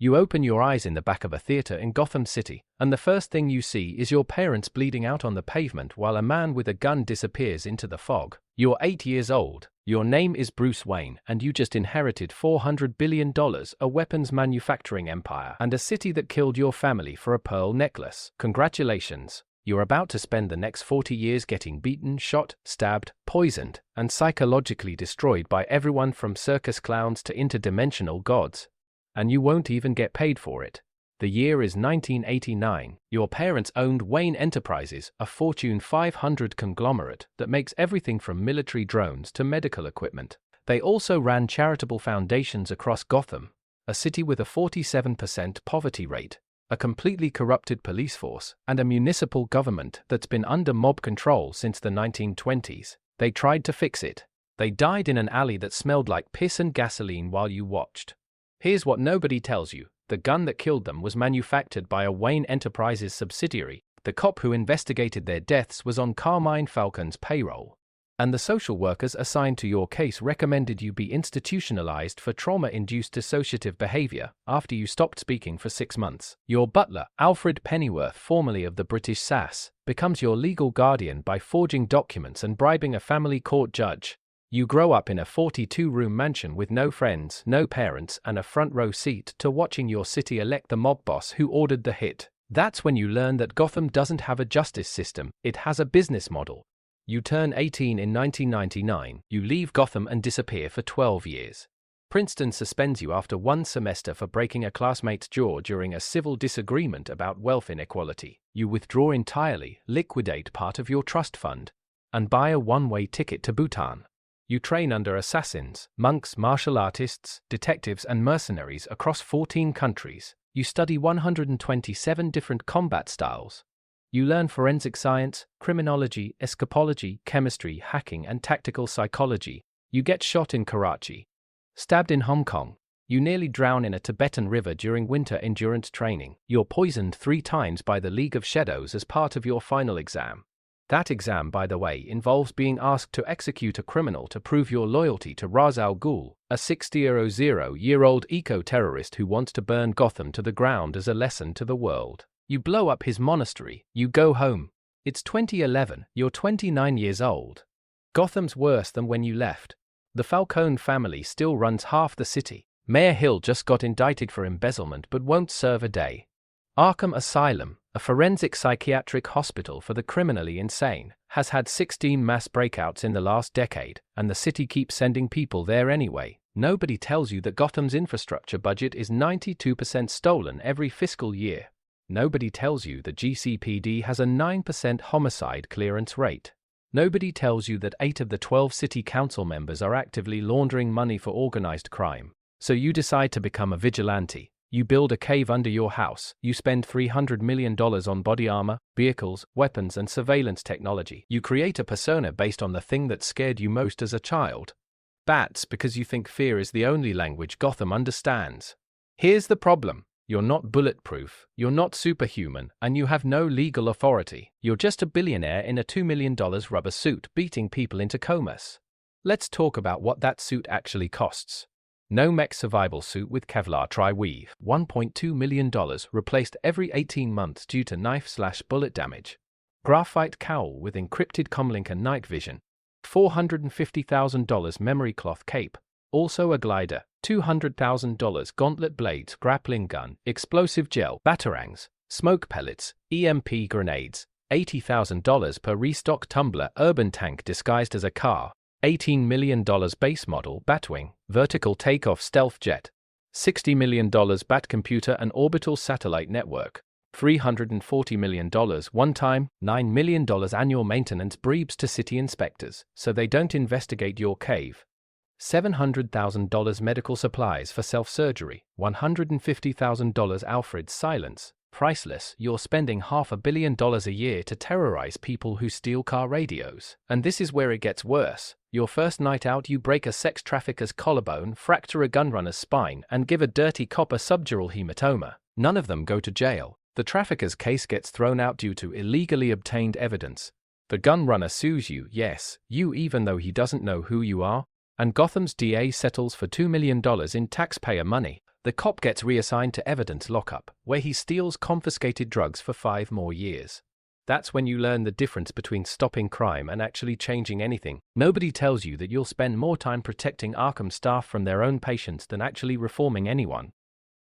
You open your eyes in the back of a theater in Gotham City, and the first thing you see is your parents bleeding out on the pavement while a man with a gun disappears into the fog. You're 8 years old, your name is Bruce Wayne, and you just inherited $400 billion, a weapons manufacturing empire, and a city that killed your family for a pearl necklace. Congratulations. You're about to spend the next 40 years getting beaten, shot, stabbed, poisoned, and psychologically destroyed by everyone from circus clowns to interdimensional gods. And you won't even get paid for it. The year is 1989. Your parents owned Wayne Enterprises, a Fortune 500 conglomerate that makes everything from military drones to medical equipment. They also ran charitable foundations across Gotham, a city with a 47% poverty rate, a completely corrupted police force, and a municipal government that's been under mob control since the 1920s. They tried to fix it. They died in an alley that smelled like piss and gasoline while you watched. Here's what nobody tells you. The gun that killed them was manufactured by a Wayne Enterprises subsidiary. The cop who investigated their deaths was on Carmine Falcon's payroll. And the social workers assigned to your case recommended you be institutionalized for trauma-induced dissociative behavior after you stopped speaking for 6 months. Your butler, Alfred Pennyworth, formerly of the British SAS, becomes your legal guardian by forging documents and bribing a family court judge. You grow up in a 42-room mansion with no friends, no parents, and a front-row seat to watching your city elect the mob boss who ordered the hit. That's when you learn that Gotham doesn't have a justice system, it has a business model. You turn 18 in 1999, you leave Gotham and disappear for 12 years. Princeton suspends you after 1 semester for breaking a classmate's jaw during a civil disagreement about wealth inequality. You withdraw entirely, liquidate part of your trust fund, and buy a one-way ticket to Bhutan. You train under assassins, monks, martial artists, detectives, and mercenaries across 14 countries. You study 127 different combat styles. You learn forensic science, criminology, escapology, chemistry, hacking, and tactical psychology. You get shot in Karachi, stabbed in Hong Kong. You nearly drown in a Tibetan river during winter endurance training. You're poisoned 3 times by the League of Shadows as part of your final exam. That exam, by the way, involves being asked to execute a criminal to prove your loyalty to Ra's al Ghul, a 600-year-old eco-terrorist who wants to burn Gotham to the ground as a lesson to the world. You blow up his monastery. You go home. It's 2011. You're 29 years old. Gotham's worse than when you left. The Falcone family still runs half the city. Mayor Hill just got indicted for embezzlement but won't serve a day. Arkham Asylum, a forensic psychiatric hospital for the criminally insane, has had 16 mass breakouts in the last decade, and the city keeps sending people there anyway. Nobody tells you that Gotham's infrastructure budget is 92% stolen every fiscal year. Nobody tells you that GCPD has a 9% homicide clearance rate. Nobody tells you that 8 of the 12 city council members are actively laundering money for organized crime. So you decide to become a vigilante. You build a cave under your house. You spend $300 million on body armor, vehicles, weapons, and surveillance technology. You create a persona based on the thing that scared you most as a child. Bats, because you think fear is the only language Gotham understands. Here's the problem. You're not bulletproof, you're not superhuman, and you have no legal authority. You're just a billionaire in a $2 million rubber suit beating people into comas. Let's talk about what that suit actually costs. No mech survival suit with Kevlar tri-weave, $1.2 million, replaced every 18 months due to knife/bullet damage. Graphite cowl with encrypted comlink and night vision, $450,000 memory cloth cape, also a glider, $200,000 gauntlet blades, grappling gun, explosive gel, batarangs, smoke pellets, EMP grenades, $80,000 per restock tumbler urban tank disguised as a car, $18 million base model Batwing, vertical takeoff stealth jet, $60 million bat computer and orbital satellite network, $340 million one-time, $9 million annual maintenance briefs to city inspectors so they don't investigate your cave, $700,000 medical supplies for self-surgery, $150,000 Alfred's silence, priceless. You're spending $500 million a year to terrorize people who steal car radios. And this is where it gets worse. Your first night out you break a sex trafficker's collarbone, fracture a gunrunner's spine, and give a dirty cop a subdural hematoma. None of them go to jail. The trafficker's case gets thrown out due to illegally obtained evidence. The gunrunner sues you, yes, you, even though he doesn't know who you are. And Gotham's DA settles for $2 million in taxpayer money. The cop gets reassigned to evidence lockup, where he steals confiscated drugs for 5 more years. That's when you learn the difference between stopping crime and actually changing anything. Nobody tells you that you'll spend more time protecting Arkham staff from their own patients than actually reforming anyone.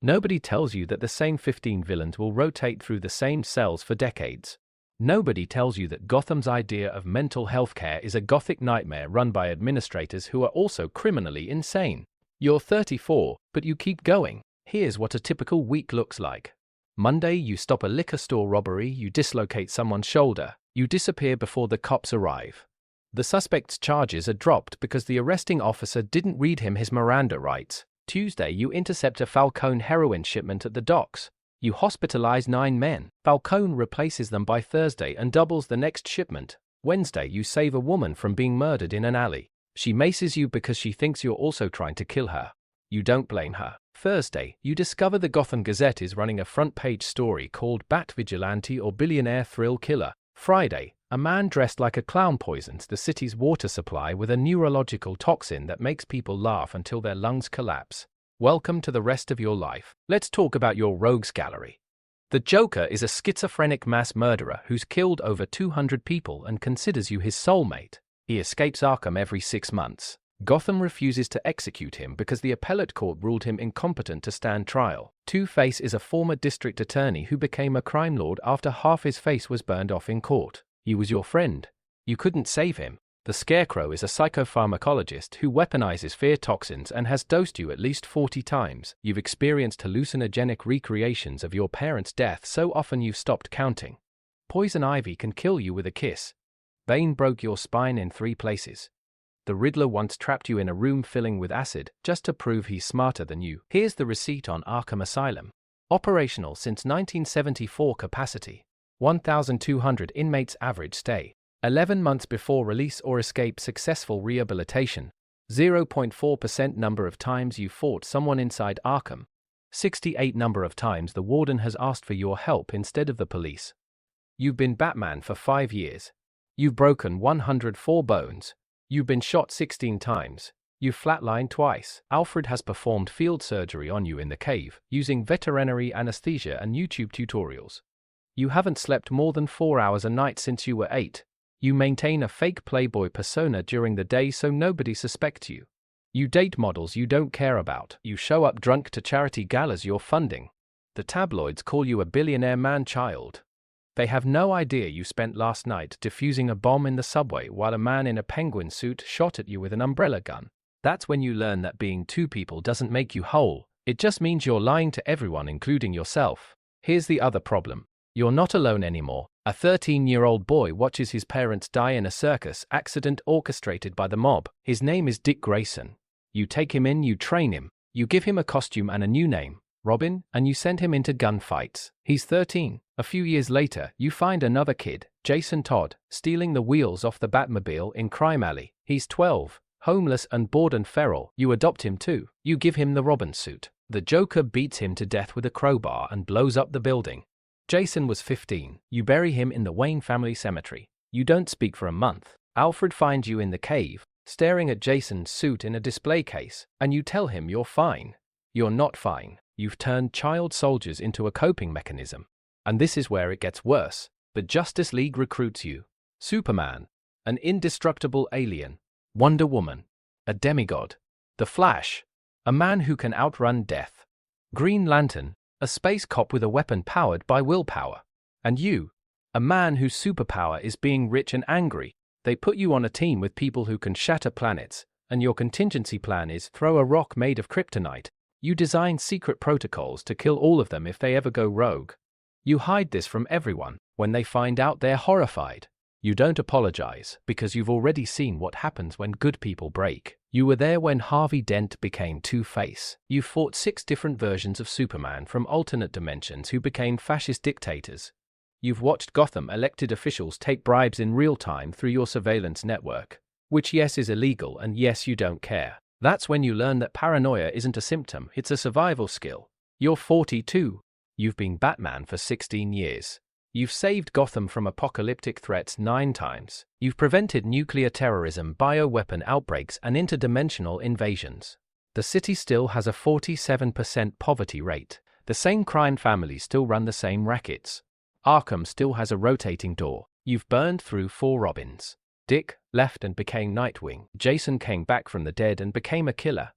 Nobody tells you that the same 15 villains will rotate through the same cells for decades. Nobody tells you that Gotham's idea of mental health care is a gothic nightmare run by administrators who are also criminally insane. You're 34, but you keep going. Here's what a typical week looks like. Monday, you stop a liquor store robbery, you dislocate someone's shoulder, you disappear before the cops arrive. The suspect's charges are dropped because the arresting officer didn't read him his Miranda rights. Tuesday, you intercept a Falcone heroin shipment at the docks. You hospitalize 9 men. Falcone replaces them by Thursday and doubles the next shipment. Wednesday, you save a woman from being murdered in an alley. She maces you because she thinks you're also trying to kill her. You don't blame her. Thursday, you discover the Gotham Gazette is running a front-page story called Bat Vigilante or Billionaire Thrill Killer. Friday, a man dressed like a clown poisons the city's water supply with a neurological toxin that makes people laugh until their lungs collapse. Welcome to the rest of your life. Let's talk about your rogues gallery. The Joker is a schizophrenic mass murderer who's killed over 200 people and considers you his soulmate. He escapes Arkham every 6 months. Gotham refuses to execute him because the appellate court ruled him incompetent to stand trial. Two-Face is a former district attorney who became a crime lord after half his face was burned off in court. He was your friend. You couldn't save him. The Scarecrow is a psychopharmacologist who weaponizes fear toxins and has dosed you at least 40 times. You've experienced hallucinogenic recreations of your parents' death so often you've stopped counting. Poison Ivy can kill you with a kiss. Bane broke your spine in 3 places. The Riddler once trapped you in a room filling with acid just to prove he's smarter than you. Here's the receipt on Arkham Asylum. Operational since 1974. Capacity 1,200 inmates. Average stay 11 months before release or escape. Successful rehabilitation 0.4% number of times you fought someone inside Arkham. 68 number of times the warden has asked for your help instead of the police. You've been Batman for 5 years. You've broken 104 bones. You've been shot 16 times. You've flatlined twice. Alfred has performed field surgery on you in the cave, using veterinary anesthesia and YouTube tutorials. You haven't slept more than 4 hours a night since you were 8. You maintain a fake playboy persona during the day so nobody suspects you. You date models you don't care about. You show up drunk to charity galas you're funding. The tabloids call you a billionaire man-child. They have no idea you spent last night defusing a bomb in the subway while a man in a penguin suit shot at you with an umbrella gun. That's when you learn that being 2 people doesn't make you whole. It just means you're lying to everyone, including yourself. Here's the other problem. You're not alone anymore. A 13-year-old boy watches his parents die in a circus accident orchestrated by the mob. His name is Dick Grayson. You take him in, you train him. You give him a costume and a new name, Robin, and you send him into gunfights. He's 13. A few years later, you find another kid, Jason Todd, stealing the wheels off the Batmobile in Crime Alley. He's 12, homeless and bored and feral. You adopt him too. You give him the Robin suit. The Joker beats him to death with a crowbar and blows up the building. Jason was 15. You bury him in the Wayne family cemetery. You don't speak for a month. Alfred finds you in the cave, staring at Jason's suit in a display case, and you tell him you're fine. You're not fine. You've turned child soldiers into a coping mechanism. And this is where it gets worse. The Justice League recruits you. Superman, an indestructible alien. Wonder Woman, a demigod. The Flash, a man who can outrun death. Green Lantern, a space cop with a weapon powered by willpower. And you, a man whose superpower is being rich and angry. They put you on a team with people who can shatter planets, and your contingency plan is throw a rock made of kryptonite. You design secret protocols to kill all of them if they ever go rogue. You hide this from everyone. When they find out, they're horrified. You don't apologize because you've already seen what happens when good people break. You were there when Harvey Dent became Two-Face. You fought 6 different versions of Superman from alternate dimensions who became fascist dictators. You've watched Gotham elected officials take bribes in real time through your surveillance network, which yes is illegal and yes you don't care. That's when you learn that paranoia isn't a symptom, it's a survival skill. You're 42. You've been Batman for 16 years. You've saved Gotham from apocalyptic threats 9 times. You've prevented nuclear terrorism, bioweapon outbreaks, and interdimensional invasions. The city still has a 47% poverty rate. The same crime families still run the same rackets. Arkham still has a rotating door. You've burned through 4 Robins. Dick left and became Nightwing. Jason came back from the dead and became a killer.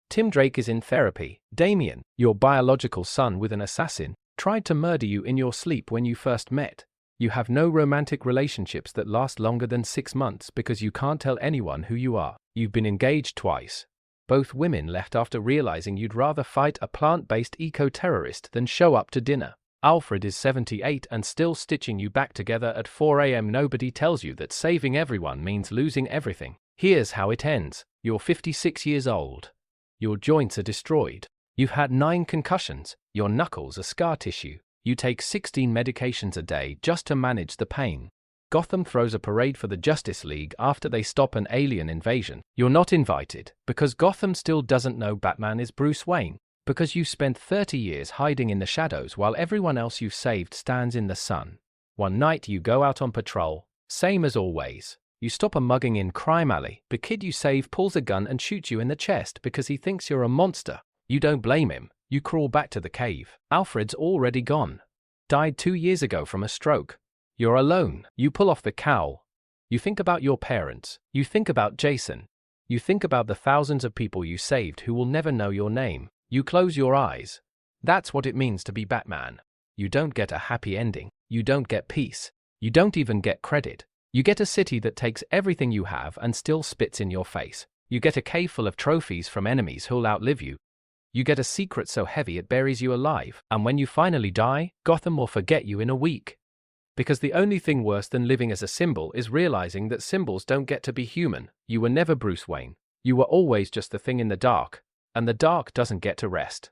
Tim Drake is in therapy. Damian, your biological son with an assassin, tried to murder you in your sleep when you first met. You have no romantic relationships that last longer than 6 months because you can't tell anyone who you are. You've been engaged twice. Both women left after realizing you'd rather fight a plant-based eco-terrorist than show up to dinner. Alfred is 78 and still stitching you back together at 4 a.m. Nobody tells you that saving everyone means losing everything. Here's how it ends. You're 56 years old. Your joints are destroyed. You've had 9 concussions. Your knuckles are scar tissue. You take 16 medications a day just to manage the pain. Gotham throws a parade for the Justice League after they stop an alien invasion. You're not invited because Gotham still doesn't know Batman is Bruce Wayne. Because you spent 30 years hiding in the shadows while everyone else you've saved stands in the sun. One night you go out on patrol, same as always. You stop a mugging in crime alley. The kid you save pulls a gun and shoots you in the chest because he thinks you're a monster. You don't blame him. You crawl back to the cave. Alfred's already gone. Died 2 years ago from a stroke. You're alone. You pull off the cowl. You think about your parents. You think about Jason. You think about the thousands of people you saved who will never know your name. You close your eyes. That's what it means to be Batman. You don't get a happy ending. You don't get peace. You don't even get credit. You get a city that takes everything you have and still spits in your face. You get a cave full of trophies from enemies who'll outlive you. You get a secret so heavy it buries you alive. And when you finally die, Gotham will forget you in a week. Because the only thing worse than living as a symbol is realizing that symbols don't get to be human. You were never Bruce Wayne. You were always just the thing in the dark. And the dark doesn't get to rest.